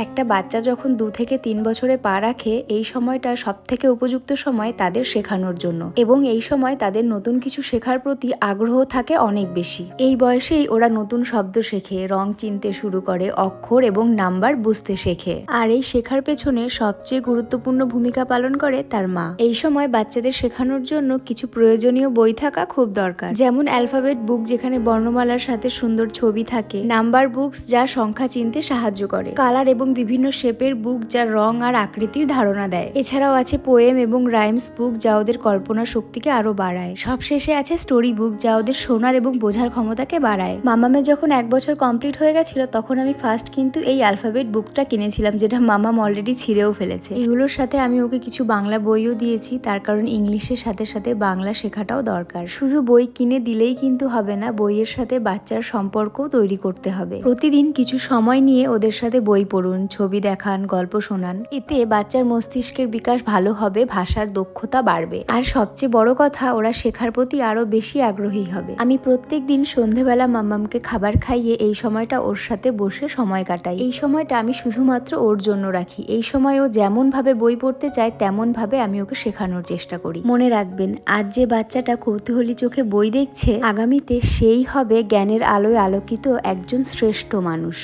একটা বাচ্চা যখন 2 থেকে 3 বছরে পা রাখে এই সময়টা সবথেকে উপযুক্ত সময় তাদের শেখানোর জন্য, এবং এই সময় তাদের নতুন কিছু শেখার প্রতি আগ্রহ থাকে অনেক বেশি। এই বয়সেই ওরা নতুন শব্দ শেখে, রং চিনতে শুরু করে, অক্ষর এবং নাম্বার বুঝতে শেখে। আর এই শেখার পেছনে সবচেয়ে গুরুত্বপূর্ণ ভূমিকা পালন করে তার মা। এই সময় বাচ্চাদের শেখানোর জন্য কিছু প্রয়োজনীয় বই থাকা খুব দরকার, যেমন অ্যালফাবেট বুক যেখানে বর্ণমালার সাথে সুন্দর ছবি থাকে, নাম্বার বুকস যা সংখ্যা চিনতে সাহায্য করে, কালার এবং বিভিন্ন শেপের বুক যা রং আর আকৃতির ধারণা দেয়। এছাড়াও আছে পোয়েম এবং রাইমস বুক যা ওদের কল্পনা শক্তিকে আরো বাড়ায়। সবশেষে আছে স্টোরি বুক যা ওদের শোনার এবং বোঝার ক্ষমতাকে বাড়ায়। মামামের যখন 1 বছর কমপ্লিট হয়ে গেছিল তখন আমি ফার্স্ট কিন্তু এই অ্যালফাবেট বুকটা কিনেছিলাম, যেটা মামাম অলরেডি ছিঁড়েও ফেলেছে। এগুলোর সাথে আমি ওকে কিছু বাংলা বইও দিয়েছি, তার কারণ ইংলিশের সাথে সাথে বাংলা শেখাটাও দরকার। শুধু বই কিনে দিলেই কিন্তু হবে না, বইয়ের সাথে বাচ্চার সম্পর্কও তৈরি করতে হবে। প্রতিদিন কিছু সময় নিয়ে ওদের সাথে বই পড়ুন, ছবি দেখান, গল্প শোনান। এতে বাচ্চার মস্তিষ্কের বিকাশ ভালো হবে, ভাষার দক্ষতা বাড়বে, আর সবচেয়ে বড় কথা ওরা শেখার প্রতি আরো বেশি আগ্রহী হবে। আমি প্রত্যেক দিন সন্ধেবেলা মাম্মামকে খাবার খাইয়ে এই সময়টা ওর সাথে বসে সময় কাটাই। এই সময়টা আমি শুধুমাত্র ওর জন্য রাখি। এই সময় ও যেমন ভাবে বই পড়তে চায় তেমন ভাবে আমি ওকে শেখানোর চেষ্টা করি। মনে রাখবেন, আজ যে বাচ্চাটা কৌতূহলী চোখে বই দেখছে, আগামীতে সেই হবে জ্ঞানের আলোয় আলোকিত একজন শ্রেষ্ঠ মানুষ।